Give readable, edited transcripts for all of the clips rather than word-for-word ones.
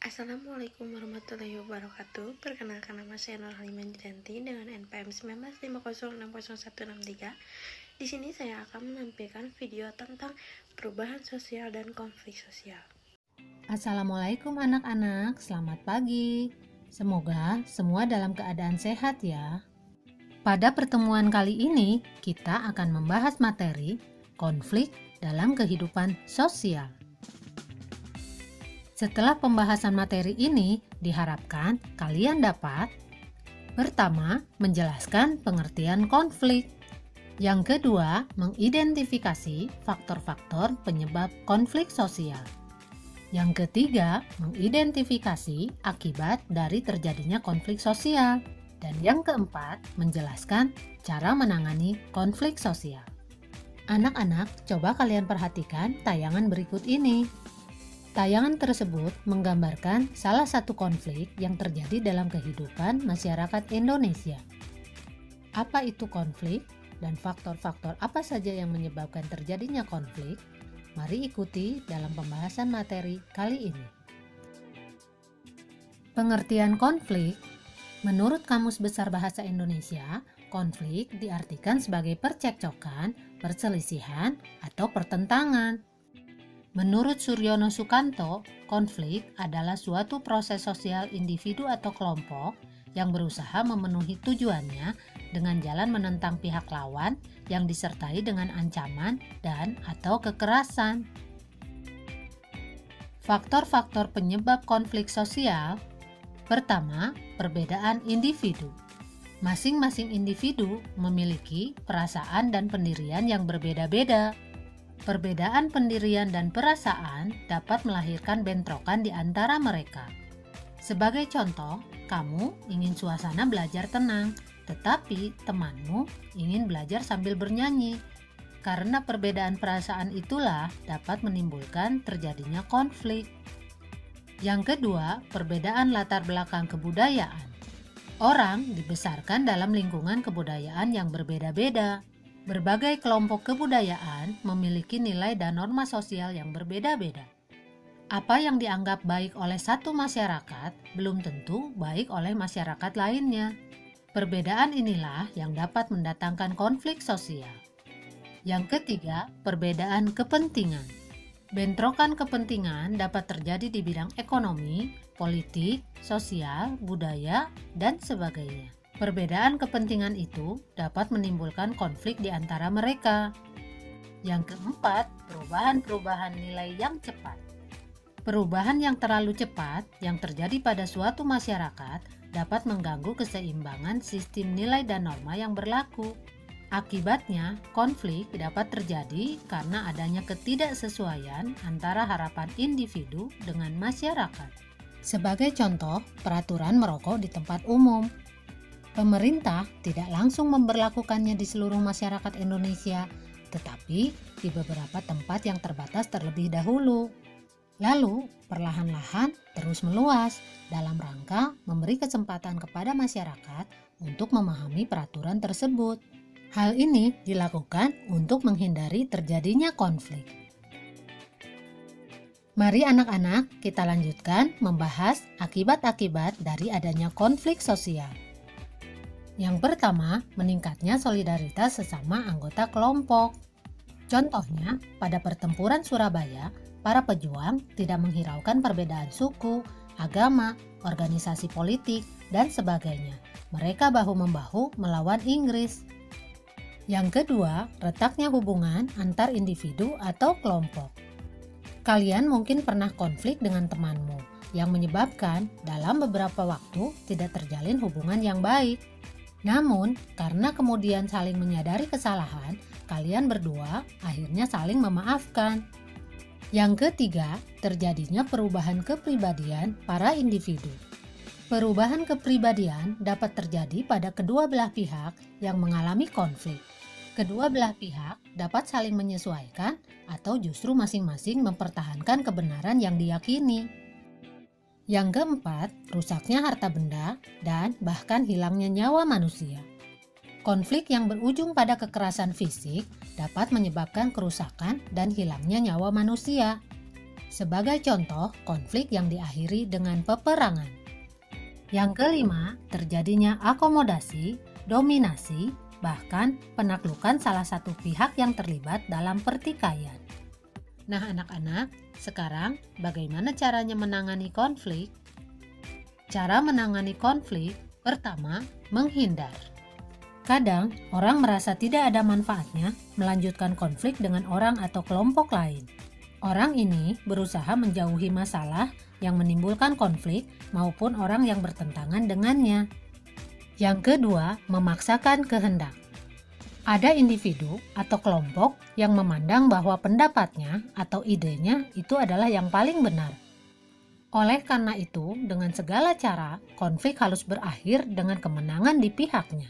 Assalamualaikum warahmatullahi wabarakatuh. Perkenalkan, nama saya Nur Halimah Janti dengan NPM 1950606163. Di sini saya akan menampilkan video tentang perubahan sosial dan konflik sosial. Assalamualaikum anak-anak, selamat pagi. Semoga semua dalam keadaan sehat ya. Pada pertemuan kali ini, kita akan membahas materi konflik dalam kehidupan sosial. Setelah pembahasan materi ini, diharapkan kalian dapat pertama, menjelaskan pengertian konflik. Yang kedua, mengidentifikasi faktor-faktor penyebab konflik sosial. Yang ketiga, mengidentifikasi akibat dari terjadinya konflik sosial. Dan yang keempat, menjelaskan cara menangani konflik sosial. Anak-anak, coba kalian perhatikan tayangan berikut ini. Tayangan tersebut menggambarkan salah satu konflik yang terjadi dalam kehidupan masyarakat Indonesia. Apa itu konflik dan faktor-faktor apa saja yang menyebabkan terjadinya konflik? Mari ikuti dalam pembahasan materi kali ini. Pengertian konflik. Menurut Kamus Besar Bahasa Indonesia, konflik diartikan sebagai percekcokan, perselisihan, atau pertentangan. Menurut Suryono Sukanto, konflik adalah suatu proses sosial individu atau kelompok yang berusaha memenuhi tujuannya dengan jalan menentang pihak lawan yang disertai dengan ancaman dan atau kekerasan. Faktor-faktor penyebab konflik sosial. Pertama, perbedaan individu. Masing-masing individu memiliki perasaan dan pendirian yang berbeda-beda. Perbedaan pendirian dan perasaan dapat melahirkan bentrokan di antara mereka. Sebagai contoh, kamu ingin suasana belajar tenang, tetapi temanmu ingin belajar sambil bernyanyi. Karena perbedaan perasaan itulah dapat menimbulkan terjadinya konflik. Yang kedua, perbedaan latar belakang kebudayaan. Orang dibesarkan dalam lingkungan kebudayaan yang berbeda-beda. Berbagai kelompok kebudayaan memiliki nilai dan norma sosial yang berbeda-beda. Apa yang dianggap baik oleh satu masyarakat belum tentu baik oleh masyarakat lainnya. Perbedaan inilah yang dapat mendatangkan konflik sosial. Yang ketiga, perbedaan kepentingan. Bentrokan kepentingan dapat terjadi di bidang ekonomi, politik, sosial, budaya, dan sebagainya. Perbedaan kepentingan itu dapat menimbulkan konflik di antara mereka. Yang keempat, perubahan-perubahan nilai yang cepat. Perubahan yang terlalu cepat yang terjadi pada suatu masyarakat dapat mengganggu keseimbangan sistem nilai dan norma yang berlaku. Akibatnya, konflik dapat terjadi karena adanya ketidaksesuaian antara harapan individu dengan masyarakat. Sebagai contoh, peraturan merokok di tempat umum. Pemerintah tidak langsung memberlakukannya di seluruh masyarakat Indonesia, tetapi di beberapa tempat yang terbatas terlebih dahulu. Lalu, perlahan-lahan terus meluas dalam rangka memberi kesempatan kepada masyarakat untuk memahami peraturan tersebut. Hal ini dilakukan untuk menghindari terjadinya konflik. Mari anak-anak, kita lanjutkan membahas akibat-akibat dari adanya konflik sosial. Yang pertama, meningkatnya solidaritas sesama anggota kelompok. Contohnya, pada pertempuran Surabaya, para pejuang tidak menghiraukan perbedaan suku, agama, organisasi politik, dan sebagainya. Mereka bahu-membahu melawan Inggris. Yang kedua, retaknya hubungan antar individu atau kelompok. Kalian mungkin pernah konflik dengan temanmu, yang menyebabkan dalam beberapa waktu tidak terjalin hubungan yang baik. Namun, karena kemudian saling menyadari kesalahan, kalian berdua akhirnya saling memaafkan. Yang ketiga, terjadinya perubahan kepribadian para individu. Perubahan kepribadian dapat terjadi pada kedua belah pihak yang mengalami konflik. Kedua belah pihak dapat saling menyesuaikan atau justru masing-masing mempertahankan kebenaran yang diyakini. Yang keempat, rusaknya harta benda dan bahkan hilangnya nyawa manusia. Konflik yang berujung pada kekerasan fisik dapat menyebabkan kerusakan dan hilangnya nyawa manusia. Sebagai contoh, konflik yang diakhiri dengan peperangan. Yang kelima, terjadinya akomodasi, dominasi, bahkan penaklukan salah satu pihak yang terlibat dalam pertikaian. Nah anak-anak, sekarang bagaimana caranya menangani konflik? Cara menangani konflik, pertama, menghindar. Kadang, orang merasa tidak ada manfaatnya melanjutkan konflik dengan orang atau kelompok lain. Orang ini berusaha menjauhi masalah yang menimbulkan konflik maupun orang yang bertentangan dengannya. Yang kedua, memaksakan kehendak. Ada individu atau kelompok yang memandang bahwa pendapatnya atau idenya itu adalah yang paling benar. Oleh karena itu, dengan segala cara, konflik harus berakhir dengan kemenangan di pihaknya.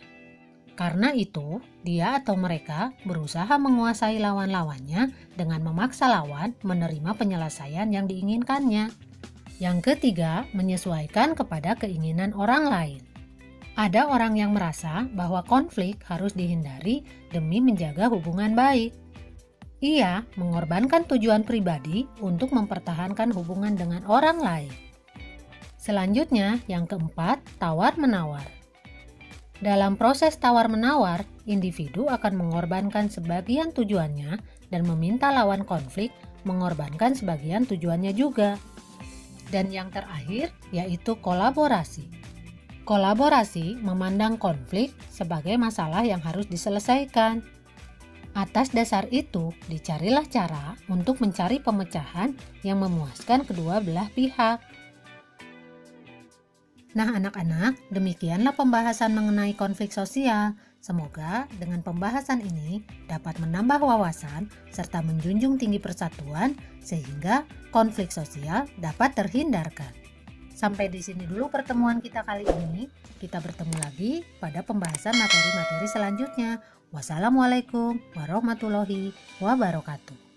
Karena itu, dia atau mereka berusaha menguasai lawan-lawannya dengan memaksa lawan menerima penyelesaian yang diinginkannya. Yang ketiga, menyesuaikan kepada keinginan orang lain. Ada orang yang merasa bahwa konflik harus dihindari demi menjaga hubungan baik. Ia mengorbankan tujuan pribadi untuk mempertahankan hubungan dengan orang lain. Selanjutnya, yang keempat, tawar-menawar. Dalam proses tawar-menawar, individu akan mengorbankan sebagian tujuannya dan meminta lawan konflik mengorbankan sebagian tujuannya juga. Dan yang terakhir, yaitu kolaborasi. Kolaborasi memandang konflik sebagai masalah yang harus diselesaikan. Atas dasar itu, dicarilah cara untuk mencari pemecahan yang memuaskan kedua belah pihak. Nah anak-anak, demikianlah pembahasan mengenai konflik sosial. Semoga dengan pembahasan ini dapat menambah wawasan serta menjunjung tinggi persatuan sehingga konflik sosial dapat terhindarkan. Sampai di sini dulu pertemuan kita kali ini. Kita bertemu lagi pada pembahasan materi-materi selanjutnya. Wassalamualaikum warahmatullahi wabarakatuh.